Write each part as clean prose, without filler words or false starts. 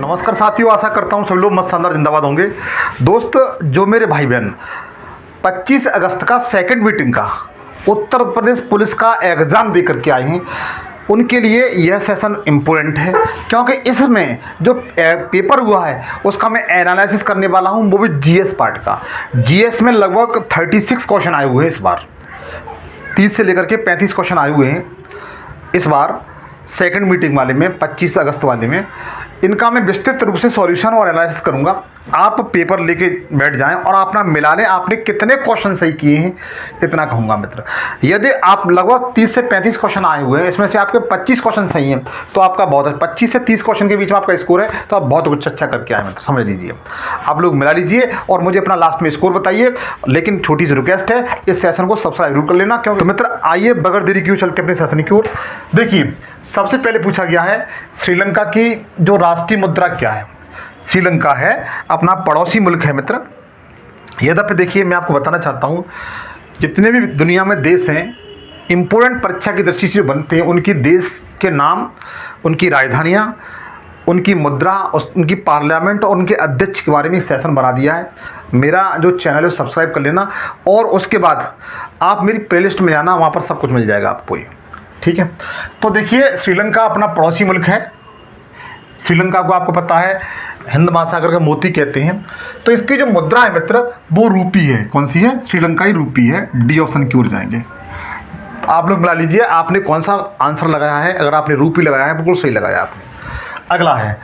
नमस्कार साथियों, आशा करता हूँ सभी लोग मस्त शानदार जिंदाबाद होंगे। दोस्त, जो मेरे भाई बहन 25 अगस्त का सेकंड मीटिंग का उत्तर प्रदेश पुलिस का एग्ज़ाम दे करके आए हैं, उनके लिए यह सेशन इम्पोर्टेंट है, क्योंकि इसमें जो पेपर हुआ है उसका मैं एनालिसिस करने वाला हूँ, वो भी जीएस पार्ट का। जीएस में लगभग 36 क्वेश्चन आए हुए हैं इस बार, 30 से लेकर के 35 क्वेश्चन आए हुए हैं इस बार सेकंड मीटिंग वाले में, 25 अगस्त वाले में। इनका मैं विस्तृत रूप से सॉल्यूशन और एनालिसिस करूंगा। आप पेपर लेके बैठ जाएं और अपना मिला लें आपने कितने क्वेश्चन सही किए हैं, इतना कहूंगा मित्र। यदि आप लगभग 30 से 35 क्वेश्चन आए हुए हैं, इसमें से आपके 25 क्वेश्चन सही हैं, तो आपका बहुत 25 से 30 क्वेश्चन के बीच में आपका स्कोर है, तो आप बहुत कुछ अच्छा करके आए मित्र, समझ लीजिए। आप लोग मिला लीजिए और मुझे अपना लास्ट में स्कोर बताइए। लेकिन छोटी सी रिक्वेस्ट है, इस सेशन को सब्सक्राइब जरूर कर लेना। क्योंकि मित्र आइए बगैर देरी क्यों चलते अपने सेशन की ओर। देखिए, सबसे पहले पूछा गया है श्रीलंका की जो राष्ट्रीय मुद्रा क्या है। श्रीलंका है अपना पड़ोसी मुल्क है मित्र। यद्यपि देखिए, मैं आपको बताना चाहता हूँ, जितने भी दुनिया में देश हैं, इम्पोर्टेंट परीक्षा की दृष्टि से जो बनते हैं, उनकी देश के नाम, उनकी राजधानियाँ, उनकी मुद्रा, उनकी पार्लियामेंट और उनके अध्यक्ष के बारे में सेशन बना दिया है। मेरा जो चैनल है सब्सक्राइब कर लेना, और उसके बाद आप मेरी प्लेलिस्ट में जाना, वहाँ पर सब कुछ मिल जाएगा आपको, ये ठीक है। तो देखिए, श्रीलंका अपना पड़ोसी मुल्क है। श्रीलंका को आपको पता है हिंद महासागर का मोती कहते हैं। तो इसकी जो मुद्रा है मित्र, वो रूपी है। कौन सी है? श्रीलंकाई रूपी है। डी ऑप्शन की ओर जाएंगे। तो आप लोग मिला लीजिए आपने कौन सा आंसर लगाया है। अगर आपने रूपी लगाया है, बिल्कुल सही लगाया आपने। अगला है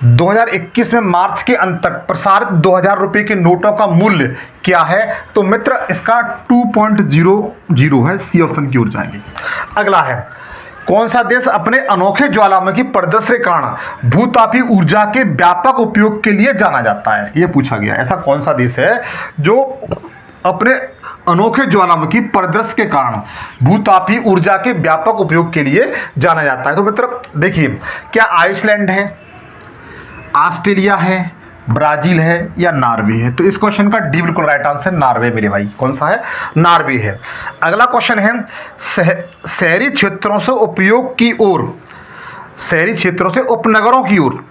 2021 में मार्च के अंत तक प्रसारित 2000 रुपये के नोटों का मूल्य क्या है? तो मित्र इसका 2.00 है। सी ऑप्शन की ओर जाएंगे। अगला है, कौन सा देश अपने अनोखे ज्वालामुखी प्रदर्शन के कारण भूतापी ऊर्जा के व्यापक उपयोग के लिए जाना जाता है? यह पूछा गया। ऐसा कौन सा देश है जो अपने अनोखे ज्वालामुखी प्रदर्शन के कारण भूतापी ऊर्जा के व्यापक उपयोग के लिए जाना जाता है? तो मित्र देखिए, क्या आइसलैंड है, ऑस्ट्रेलिया है, ब्राजील है या नॉर्वे है? तो इस क्वेश्चन का डी बिल्कुल राइट आंसर नॉर्वे मेरे भाई। कौन सा है? नॉर्वे है। अगला क्वेश्चन है, शहरी क्षेत्रों से उपयोग की ओर, शहरी क्षेत्रों से उपनगरों की ओर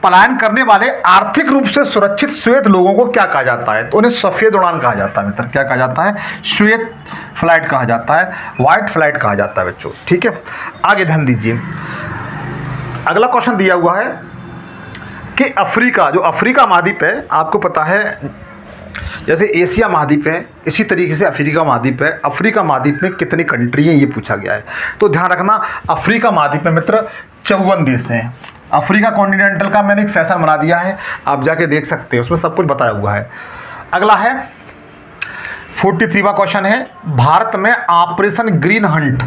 पलायन करने वाले आर्थिक रूप से सुरक्षित श्वेत लोगों को क्या कहा जाता है? तो उन्हें सफेद उड़ान कहा जाता है मित्र। क्या कहा जाता है? श्वेत फ्लाइट कहा जाता है, व्हाइट फ्लाइट कहा जाता है बच्चों, ठीक है। आगे ध्यान दीजिए। अगला क्वेश्चन दिया हुआ है कि अफ्रीका, जो अफ्रीका महाद्वीप है, आपको पता है जैसे एशिया महाद्वीप है, इसी तरीके से अफ्रीका महाद्वीप है। अफ्रीका महाद्वीप में कितनी कंट्री हैं, ये पूछा गया है। तो ध्यान रखना, अफ्रीका महाद्वीप में मित्र 54 देश हैं। अफ्रीका कॉन्टिनेंटल का मैंने एक सेशन बना दिया है, आप जाके देख सकते हैं, उसमें सब कुछ बताया हुआ है। अगला है 43वां क्वेश्चन है, भारत में ऑपरेशन ग्रीन हंट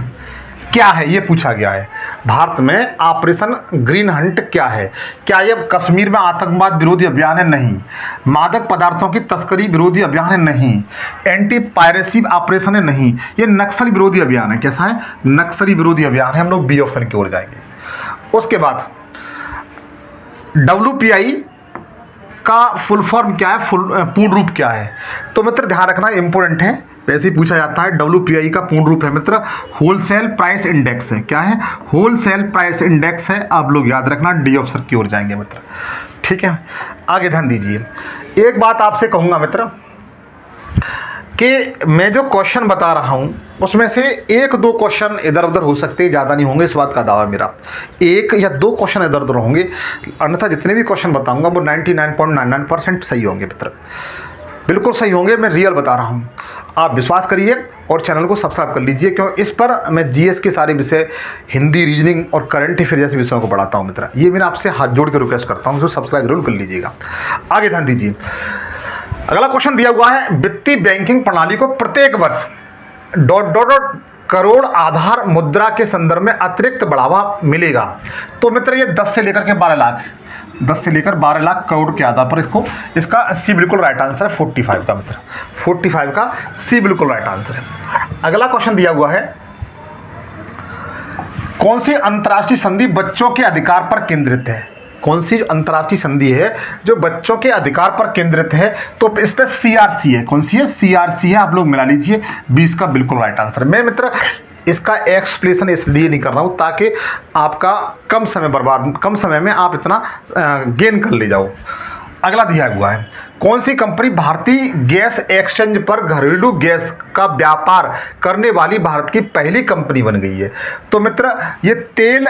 क्या है? ये पूछा गया है। भारत में ऑपरेशन ग्रीन हंट क्या है? क्या यह कश्मीर में आतंकवाद विरोधी अभियान है? नहीं। मादक पदार्थों की तस्करी विरोधी अभियान है? नहीं। एंटी पायरेसी ऑपरेशन है? नहीं। ये नक्सल विरोधी अभियान है। कैसा है? नक्सली विरोधी अभियान है। हम लोग बी ऑप्शन की ओर जाएंगे। उसके बाद WPI का फुल फॉर्म क्या है, पूर्ण रूप क्या है? तो मित्र ध्यान रखना, इंपॉर्टेंट है, वैसे ही पूछा जाता है। WPI का पूर्ण रूप है मित्र होलसेल प्राइस इंडेक्स है। क्या है? होलसेल प्राइस इंडेक्स है। आप लोग याद रखना, डी ऑप्शन की ओर जाएंगे मित्र, ठीक है। आगे ध्यान दीजिए। एक बात आपसे कहूंगा मित्र कि मैं जो क्वेश्चन बता रहा हूं उसमें से 1-2 क्वेश्चन इधर उधर हो सकते हैं, ज़्यादा नहीं होंगे, इस बात का दावा है मेरा। 1 या 2 क्वेश्चन इधर उधर होंगे, अन्यथा जितने भी क्वेश्चन बताऊंगा वो 99.99% सही होंगे मित्र, बिल्कुल सही होंगे। मैं रियल बता रहा हूँ, आप विश्वास करिए और चैनल को सब्सक्राइब कर लीजिए, क्योंकि इस पर मैं जीएस के सारे विषय, हिंदी, रीजनिंग और करंट अफेयर जैसे विषयों को पढ़ाता हूँ मित्र। ये मैं आपसे हाथ जोड़ के रिक्वेस्ट करता हूँ, तो सब्सक्राइब जरूर कर लीजिएगा। आगे ध्यान दीजिए। अगला क्वेश्चन दिया हुआ है, वित्तीय बैंकिंग प्रणाली को प्रत्येक वर्ष ... करोड़ आधार मुद्रा के संदर्भ में अतिरिक्त बढ़ावा मिलेगा। तो मित्र ये 10 से लेकर के 12 लाख, 10 से लेकर 12 लाख करोड़ के आधार पर इसको, इसका सी बिल्कुल राइट आंसर है 45 का मित्र। 45 का सी बिल्कुल राइट आंसर है। अगला क्वेश्चन दिया हुआ है, कौन सी अंतर्राष्ट्रीय संधि बच्चों के अधिकार पर केंद्रित है? कौन सी अंतर्राष्ट्रीय संधि है जो बच्चों के अधिकार पर केंद्रित है? तो इस पर CRC है। कौन सी है? CRC है। आप लोग मिला लीजिए, 20 का बिल्कुल राइट आंसर। मैं मित्र इसका एक्सप्लेनेशन इसलिए नहीं कर रहा हूँ ताकि आपका कम समय में आप इतना गेन कर ले जाओ। अगला दिया हुआ है, कौन सी कंपनी भारतीय गैस एक्सचेंज पर घरेलू गैस का व्यापार करने वाली भारत की पहली कंपनी बन गई है? तो मित्र ये तेल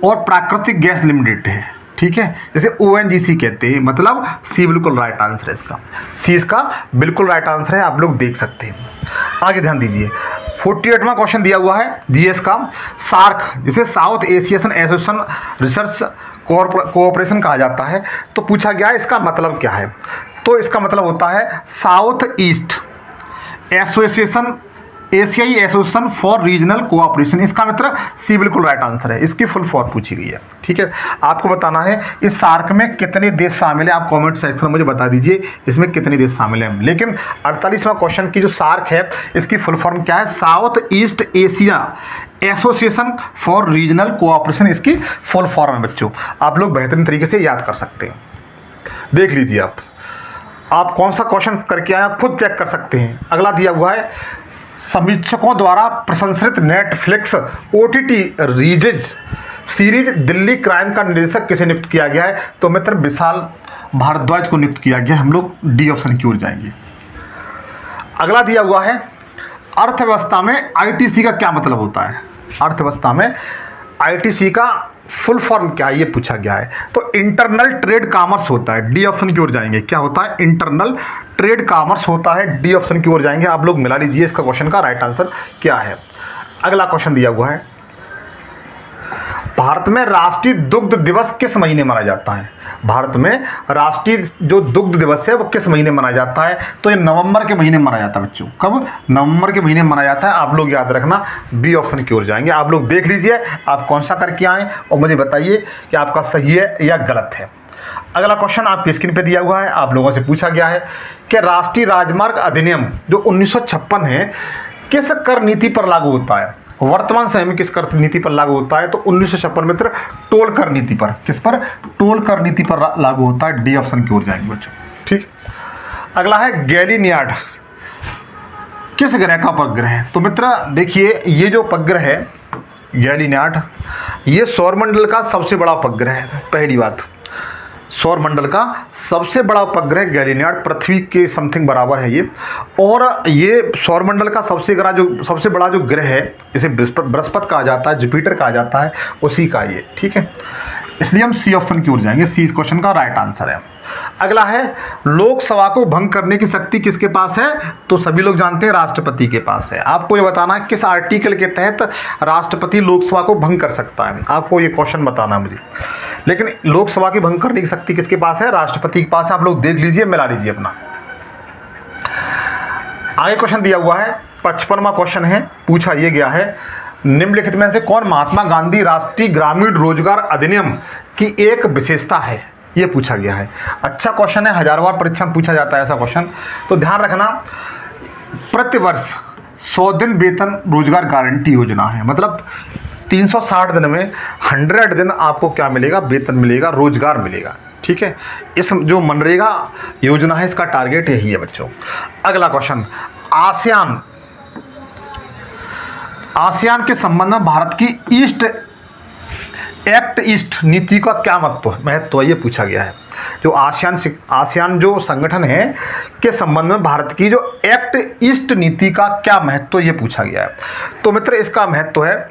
और प्राकृतिक गैस लिमिटेड है, ठीक है, जैसे ONGC कहते हैं। मतलब सी बिल्कुल राइट आंसर है इसका, सी इसका बिल्कुल राइट आंसर है। आप लोग देख सकते हैं। आगे ध्यान दीजिए, 48वां क्वेश्चन दिया हुआ है GS का। सार्क जिसे south Asian association research cooperation कहा जाता है, तो पूछा गया है इसका मतलब क्या है? तो इसका मतलब होता है साउथ ईस्ट एसोसिएशन, एशियाई एसोसिएशन फॉर रीजनल कोऑपरेशन। इसका मित्र सी बिल्कुल राइट आंसर है। इसकी फुल फॉर्म पूछी गई है, ठीक है। आपको बताना है इस सार्क में कितने देश शामिल है। आप कमेंट सेक्शन में मुझे बता दीजिए इसमें कितने देश शामिल हैं। लेकिन 48वां क्वेश्चन की जो सार्क है इसकी फुल फॉर्म क्या है? South east Asia association for regional cooperation इसकी फुल फॉर्म है बच्चों। आप लोग बेहतरीन तरीके से याद कर सकते हैं। देख लीजिए आप कौन सा क्वेश्चन करके आए आप खुद चेक कर सकते हैं। अगला दिया हुआ है, समीक्षकों द्वारा प्रशंसित नेटफ्लिक्स OTT रीजेज सीरीज दिल्ली क्राइम का निर्देशक किसे नियुक्त किया गया है? तो मित्र विशाल भारद्वाज को नियुक्त किया गया। हम लोग डी ऑप्शन की ओर जाएंगे। अगला दिया हुआ है, अर्थव्यवस्था में ITC का क्या मतलब होता है? अर्थव्यवस्था में ITC का फुल फॉर्म क्या है ये पूछा गया है। तो इंटरनल ट्रेड कॉमर्स होता है। डी ऑप्शन की ओर जाएंगे। क्या होता है? इंटरनल ट्रेड कॉमर्स होता है। डी ऑप्शन की ओर जाएंगे। आप लोग मिला लीजिए इसका क्वेश्चन का राइट आंसर क्या है। अगला क्वेश्चन दिया हुआ है, भारत में राष्ट्रीय दुग्ध दिवस किस महीने मनाया जाता है? भारत में राष्ट्रीय जो दुग्ध दिवस है वो किस महीने मनाया जाता है? तो ये नवंबर के महीने मनाया जाता है बच्चों। कब? नवंबर के महीने मनाया जाता है। आप लोग याद रखना, बी ऑप्शन की ओर जाएंगे। आप लोग देख लीजिए आप कौन सा करके आए और मुझे बताइए कि आपका सही है या गलत है। अगला क्वेश्चन आपकी स्क्रीन पे दिया हुआ है। आप लोगों से पूछा गया है कि राष्ट्रीय राजमार्ग अधिनियम जो 1956 है किस कर नीति पर लागू होता है? वर्तमान समय में किस कर नीति पर लागू होता है? तो 1956 मित्र टोल कर नीति पर। किस पर? टोल कर नीति पर लागू होता है। डी ऑप्शन की ओर जाएंगे बच्चों, ठीक। अगला है, गैलीलियाड किस ग्रह का उपग्रह है? तो मित्र देखिए ये जो उपग्रह है गैलीलियाड ये सौरमंडल का सबसे बड़ा उपग्रह है। पहली बात, सौरमंडल का सबसे बड़ा उपग्रह गैलीलियाड पृथ्वी के समथिंग बराबर है ये। और ये सौरमंडल का सबसे बड़ा जो ग्रह है इसे बृहस्पति कहा जाता है, जुपिटर कहा जाता है, उसी का ये, ठीक है। इसलिए हम सी ऑप्शन की ओर जाएंगे। सी इस क्वेश्चन का राइट आंसर है। अगला है, लोकसभा को भंग करने की शक्ति किसके पास है? तो सभी लोग जानते हैं राष्ट्रपति के पास है। आपको ये बताना है किस आर्टिकल के तहत राष्ट्रपति लोकसभा को भंग कर सकता है। आपको ये क्वेश्चन बताना है मुझे। लेकिन लोकसभा की भंग करने की शक्ति किसके पास है? राष्ट्रपति के पास है। आप लोग देख लीजिए, मिला लीजिए अपना। आगे क्वेश्चन दिया हुआ है, 55वां क्वेश्चन है। पूछा ये गया है, निम्नलिखित में से कौन महात्मा गांधी राष्ट्रीय ग्रामीण रोजगार अधिनियम की एक विशेषता है? ये पूछा गया है। अच्छा क्वेश्चन है, 1000 बार परीक्षा में पूछा जाता है ऐसा क्वेश्चन। तो ध्यान रखना, प्रतिवर्ष 100 दिन वेतन रोजगार गारंटी योजना है। मतलब 360 दिन में 100 दिन आपको क्या मिलेगा? वेतन मिलेगा, रोजगार मिलेगा, ठीक है। इस जो मनरेगा योजना है इसका टारगेट यही है बच्चों। अगला क्वेश्चन, आसियान के संबंध में भारत की एक्ट ईस्ट नीति का क्या महत्व है? ये पूछा गया है। जो आसियान जो संगठन है के संबंध में भारत की जो एक्ट ईस्ट नीति का क्या महत्व, ये पूछा गया है। तो मित्र इसका महत्व है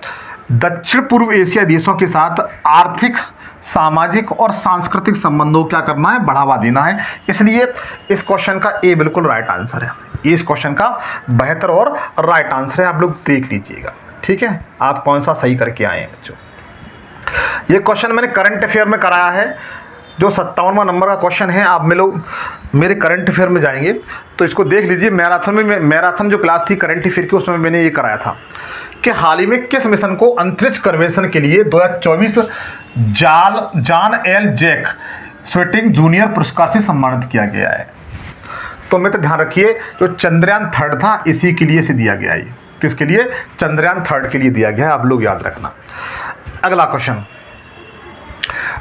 दक्षिण पूर्व एशिया देशों के साथ आर्थिक, सामाजिक और सांस्कृतिक संबंधों को क्या करना है? बढ़ावा देना है। इसलिए इस क्वेश्चन का ए बिल्कुल राइट आंसर है। इस क्वेश्चन का बेहतर और राइट आंसर है। आप लोग देख लीजिएगा, ठीक है, आप कौन सा सही करके आए हैं बच्चों। ये क्वेश्चन मैंने करंट अफेयर में कराया है। जो 57वां नंबर का क्वेश्चन है, आप मेरे करंट अफेयर में जाएंगे तो इसको देख लीजिए। मैराथन जो क्लास थी करंट अफेयर की, उसमें मैंने ये कराया था कि हाल ही में किस मिशन को अंतरिक्ष अन्वेषण के लिए 2024 जॉन एल जैक स्वेटिंग जूनियर पुरस्कार से सम्मानित किया गया है। तो मित्र ध्यान रखिए, जो चंद्रयान 3 था इसी के लिए से दिया गया है। किसके लिए? चंद्रयान 3 के लिए दिया गया है। आप लोग याद रखना। अगला क्वेश्चन,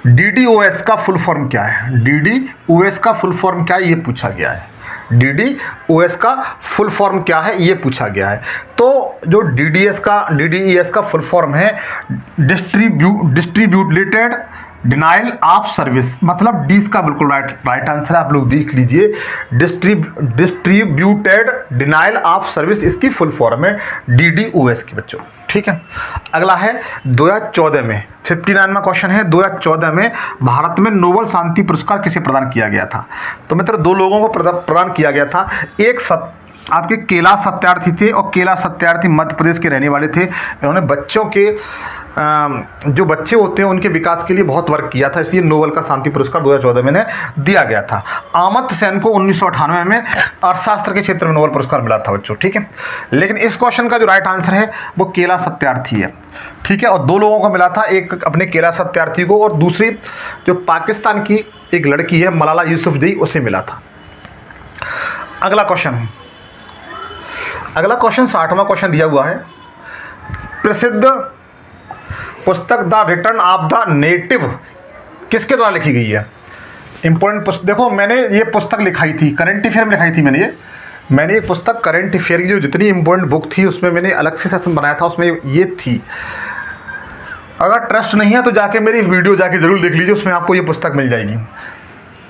DDoS का फुल फॉर्म क्या है? DDoS का फुल फॉर्म क्या है ये पूछा गया है। DDoS का फुल फॉर्म क्या है ये पूछा गया है। तो जो DDoS का फुल फॉर्म है डिस्ट्रीब्यूटेड डिनाइल ऑफ सर्विस, मतलब डी इसका बिल्कुल राइट आंसर है। आप लोग देख लीजिए, डिस्ट्रीब्यूटेड डिनाइल ऑफ सर्विस इसकी फुल फॉर्म है DDoS की बच्चों। ठीक है, अगला है 2014 में 59वां क्वेश्चन है, 2014 में भारत में नोबेल शांति पुरस्कार किसे प्रदान किया गया था? तो मित्र दो लोगों को प्रदान किया गया था। एक आपके कैलाश सत्यार्थी थे, और कैलाश सत्यार्थी मध्य प्रदेश के रहने वाले थे। इन्होंने बच्चों के जो बच्चे होते हैं उनके विकास के लिए बहुत वर्क किया था, इसलिए नोबेल का शांति पुरस्कार 2014 में दिया गया था। अमर्त्य सेन को 1998 में अर्थशास्त्र के क्षेत्र में नोबेल पुरस्कार मिला था बच्चों। ठीक है, लेकिन इस क्वेश्चन का जो राइट आंसर है वो कैलाश सत्यार्थी है। ठीक है, और दो लोगों को मिला था, एक अपने कैलाश सत्यार्थी को, और दूसरी जो पाकिस्तान की एक लड़की है मलाला यूसुफजई, उसे मिला था। अगला क्वेश्चन 60वां क्वेश्चन दिया हुआ है। प्रसिद्ध पुस्तक the return of the native किसके द्वारा लिखी गई है? इंपॉर्टेंट पुस्तक, देखो मैंने ये पुस्तक लिखाई थी, करंट अफेयर में लिखाई थी मैंने ये पुस्तक करंट अफेयर की जो जितनी इंपॉर्टेंट बुक थी उसमें मैंने अलग से सेशन बनाया था, उसमें ये थी। अगर ट्रस्ट नहीं है तो जाके मेरी वीडियो जाके जरूर देख लीजिए, उसमें आपको ये पुस्तक मिल जाएगी।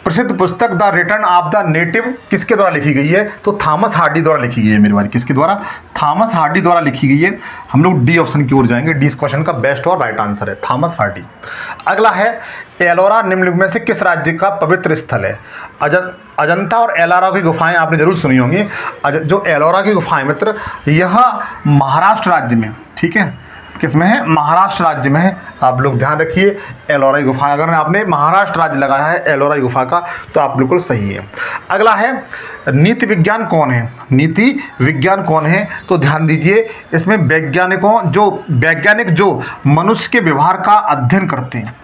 प्रसिद्ध पुस्तक the return of the native किसके द्वारा लिखी गई है? तो थॉमस हार्डी द्वारा लिखी गई है मेरी बारी। किसके द्वारा? थॉमस हार्डी द्वारा लिखी गई है। हम लोग डी ऑप्शन की ओर जाएंगे, डी इस क्वेश्चन का बेस्ट और राइट आंसर है, थॉमस हार्डी। अगला है एलोरा निम्नलिखित में से किस राज्य का पवित्र स्थल है? अजंता और एलोरा की गुफाएं आपने जरूर सुनी होंगी। जो एलोरा की गुफाएं मित्र, यह महाराष्ट्र राज्य में, ठीक है, किसमें है? महाराष्ट्र राज्य में है। आप लोग ध्यान रखिए, एलोरा गुफा, अगर आपने महाराष्ट्र राज्य लगाया है एलोरा गुफा का तो आप बिल्कुल सही है। अगला है नीति विज्ञान कौन है? नीति विज्ञान कौन है? तो ध्यान दीजिए, इसमें वैज्ञानिक जो मनुष्य के व्यवहार का अध्ययन करते हैं,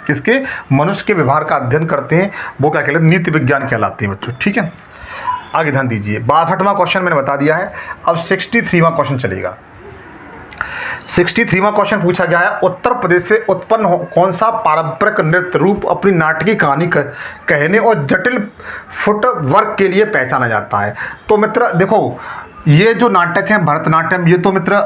किसके? मनुष्य के व्यवहार का अध्ययन करते हैं, वो क्या कहलाते हैं? नीति विज्ञान कहलाते हैं बच्चों। ठीक है, आगे ध्यान दीजिए। 62वां क्वेश्चन मैंने बता दिया है, अब 63वां क्वेश्चन चलेगा। 63वां क्वेश्चन पूछा गया है, उत्तर प्रदेश से उत्पन्न कौन सा पारंपरिक नृत्य रूप अपनी नाटकीय कहानी कहने और जटिल फुटवर्क के लिए पहचाना जाता है? तो मित्र देखो, ये जो नाटक है भरतनाट्यम, ये तो मित्र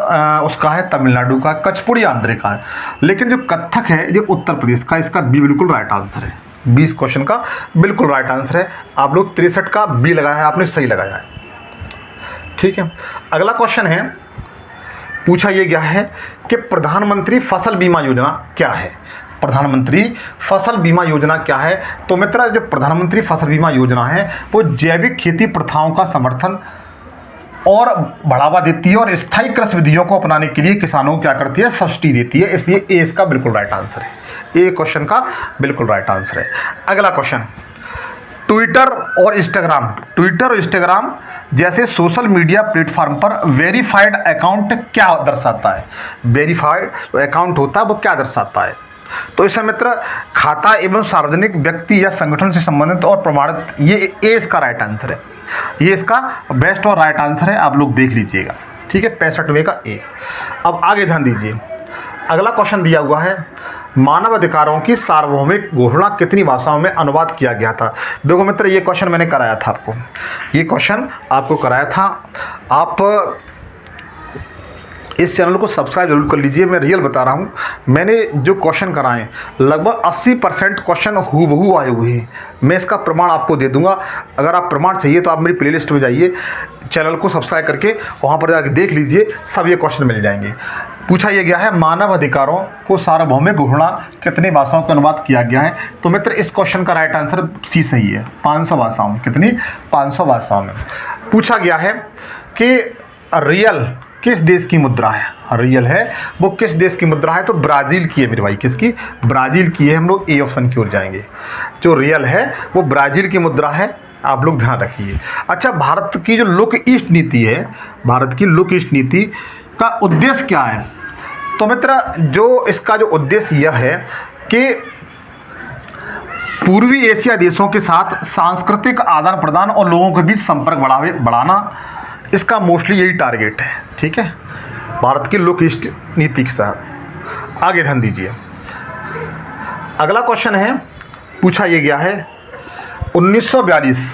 उसका है तमिलनाडु का, कुचिपुड़ी आंध्र का है, लेकिन जो कथक है ये उत्तर प्रदेश का। इसका बी बिल्कुल राइट आंसर है, 20 क्वेश्चन का बिल्कुल राइट आंसर है। आप लोग 63 का बी लगाया है, आपने सही लगाया है। ठीक है, अगला क्वेश्चन है, पूछा यह गया है कि प्रधानमंत्री फसल बीमा योजना क्या है? प्रधानमंत्री फसल बीमा योजना क्या है? तो मित्र जो प्रधानमंत्री फसल बीमा योजना है वो जैविक खेती प्रथाओं का समर्थन और बढ़ावा देती है, और स्थायी कृषि विधियों को अपनाने के लिए किसानों को क्या करती है? सब्सिडी देती है। इसलिए ए इसका बिल्कुल राइट आंसर है, ए क्वेश्चन का बिल्कुल राइट आंसर है। अगला क्वेश्चन, ट्विटर और इंस्टाग्राम जैसे सोशल मीडिया प्लेटफॉर्म पर वेरीफाइड अकाउंट क्या दर्शाता है? वेरीफाइड अकाउंट होता है वो क्या दर्शाता है? तो इसमें मित्र खाता एवं सार्वजनिक व्यक्ति या संगठन से संबंधित और प्रमाणित, ये ए इसका राइट आंसर है, ये इसका बेस्ट और राइट आंसर है। आप लोग देख लीजिएगा। ठीक है, 65वें का ए। अब आगे ध्यान दीजिए, अगला क्वेश्चन दिया हुआ है, मानव अधिकारों की सार्वभौमिक घोषणा कितनी भाषाओं में अनुवाद किया गया था? देखो मित्र, ये क्वेश्चन मैंने कराया था आपको, ये क्वेश्चन आपको कराया था। आप इस चैनल को सब्सक्राइब जरूर कर लीजिए, मैं रियल बता रहा हूँ। मैंने जो क्वेश्चन कराए लगभग 80% क्वेश्चन हूबहू आए हुए हैं। मैं इसका प्रमाण आपको दे दूंगा। अगर आप प्रमाण चाहिए तो आप मेरी प्लेलिस्ट में जाइए, चैनल को सब्सक्राइब करके वहाँ पर जाकर देख लीजिए, सब ये क्वेश्चन मिल जाएंगे। पूछा यह गया है, मानव अधिकारों को सार्वभौमिक घोषणा कितनी भाषाओं का अनुवाद किया गया है? तो मित्र इस क्वेश्चन का राइट आंसर सी सही है, 500 भाषाओं में। कितनी? 500 भाषाओं में। पूछा गया है कि रियल किस देश की मुद्रा है? रियल है वो किस देश की मुद्रा है? तो ब्राज़ील की है मेरे भाई। किसकी? ब्राज़ील की है। हम लोग ए ऑप्शन की ओर जाएंगे। जो रियल है वो ब्राज़ील की मुद्रा है, आप लोग ध्यान रखिए। अच्छा, भारत की जो लुक ईस्ट नीति है, भारत की लुक ईस्ट नीति का उद्देश्य क्या है? तो मित्र जो इसका जो उद्देश्य यह है कि पूर्वी एशिया देशों के साथ सांस्कृतिक आदान प्रदान और लोगों के बीच संपर्क बढ़ाना, इसका मोस्टली यही टारगेट है। ठीक है, भारत की लुक ईस्ट नीति के साथ। आगे ध्यान दीजिए, अगला क्वेश्चन है, पूछा ये गया है 1942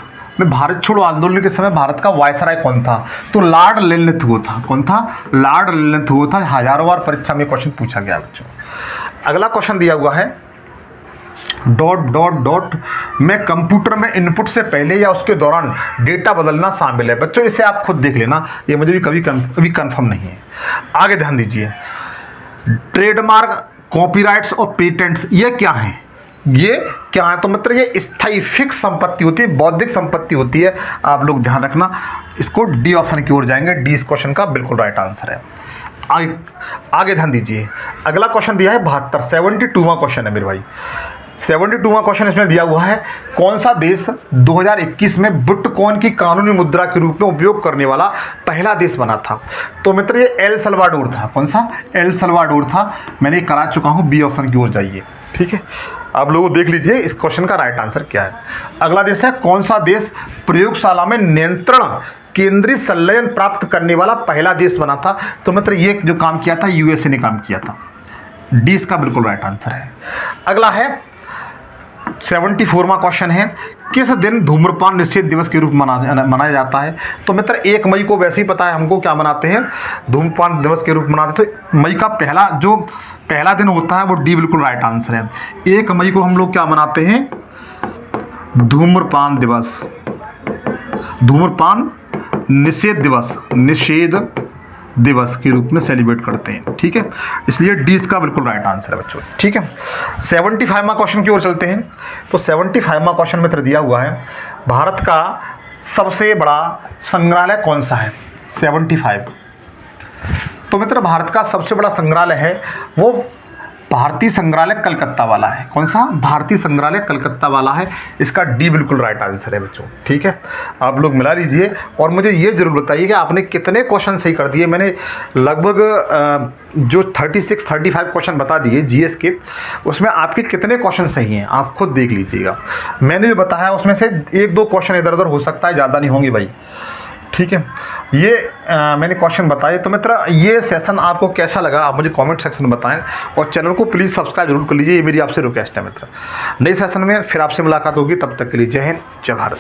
में भारत छोड़ो आंदोलन के समय भारत का वायसराय कौन था? तो लॉर्ड लिनलिथगो था। कौन था? लॉर्ड लिनलिथगो था। हजारों बार परीक्षा में क्वेश्चन पूछा गया बच्चों। अगला क्वेश्चन दिया हुआ है डॉट डॉट डॉट में कंप्यूटर में इनपुट से पहले या उसके दौरान डेटा बदलना शामिल है। बच्चों इसे आप खुद देख लेना, ये मुझे भी कभी कंफर्म नहीं है। आगे ध्यान दीजिए, ट्रेडमार्क, कॉपीराइट्स और पेटेंट्स ये क्या हैं? ये क्या है? तो मतलब ये स्थायी फिक्स संपत्ति होती है, बौद्धिक संपत्ति होती है। आप लोग ध्यान रखना, इसको डी ऑप्शन की ओर जाएंगे। डी इस क्वेश्चन का बिल्कुल राइट आंसर है। आगे ध्यान दीजिए, अगला क्वेश्चन दिया है 72, 72वां क्वेश्चन है मेरे भाई। 72वां क्वेश्चन इसमें दिया हुआ है, कौन सा देश 2021 में बिटकॉइन की कानूनी मुद्रा के रूप में उपयोग करने वाला पहला देश बना था? तो मित्र ये एल सल्वाडोर था। कौन सा? एल सल्वाडोर था। मैंने करा चुका हूँ, बी ऑप्शन की ओर जाइए। ठीक है, आप लोग देख लीजिए इस क्वेश्चन का राइट आंसर क्या है। अगला देश है, कौन सा देश प्रयोगशाला में नियंत्रण केंद्रीय संलयन प्राप्त करने वाला पहला देश बना था? तो मित्र ये जो काम किया था यूएसए ने काम किया था। डी इसका बिल्कुल राइट आंसर है। अगला है 74वां क्वेश्चन है, किस दिन धूम्रपान निषेध दिवस के रूप में मनाया जाता है? तो मित्र 1 मई को वैसे ही पता है हमको क्या मनाते हैं, धूम्रपान दिवस के रूप में मनाते हैं। तो मई का पहला दिन होता है वो डी बिल्कुल राइट आंसर है। 1 मई को हम लोग क्या मनाते हैं? धूम्रपान दिवस, धूम्रपान निषेध दिवस के रूप में सेलिब्रेट करते हैं। ठीक है, इसलिए डी इसका बिल्कुल राइट आंसर है बच्चों। ठीक है, 75वां क्वेश्चन की ओर चलते हैं। तो 75वां क्वेश्चन मित्र दिया हुआ है, भारत का सबसे बड़ा संग्रहालय कौन सा है? 75। तो मित्र भारत का सबसे बड़ा संग्रहालय है वो भारतीय संग्रहालय कलकत्ता वाला है। कौन सा? भारतीय संग्रहालय कलकत्ता वाला है। इसका डी बिल्कुल राइट आंसर है बच्चों। ठीक है, आप लोग मिला लीजिए और मुझे ये जरूर बताइए कि आपने कितने क्वेश्चन सही कर दिए। मैंने लगभग जो 36-35 क्वेश्चन बता दिए जीएस के, उसमें आपके कितने क्वेश्चन सही हैं आप खुद देख लीजिएगा। मैंने जो बताया उसमें से 1-2 क्वेश्चन इधर उधर हो सकता है, ज़्यादा नहीं होंगे भाई। ठीक है, ये मैंने क्वेश्चन बताए। तो मित्र ये सेशन आपको कैसा लगा आप मुझे कमेंट सेक्शन में बताएं और चैनल को प्लीज़ सब्सक्राइब जरूर कर लीजिए। ये मेरी आपसे रिक्वेस्ट है मित्र। नए सेशन में फिर आपसे मुलाकात होगी, तब तक के लिए जय हिंद, जय भारत।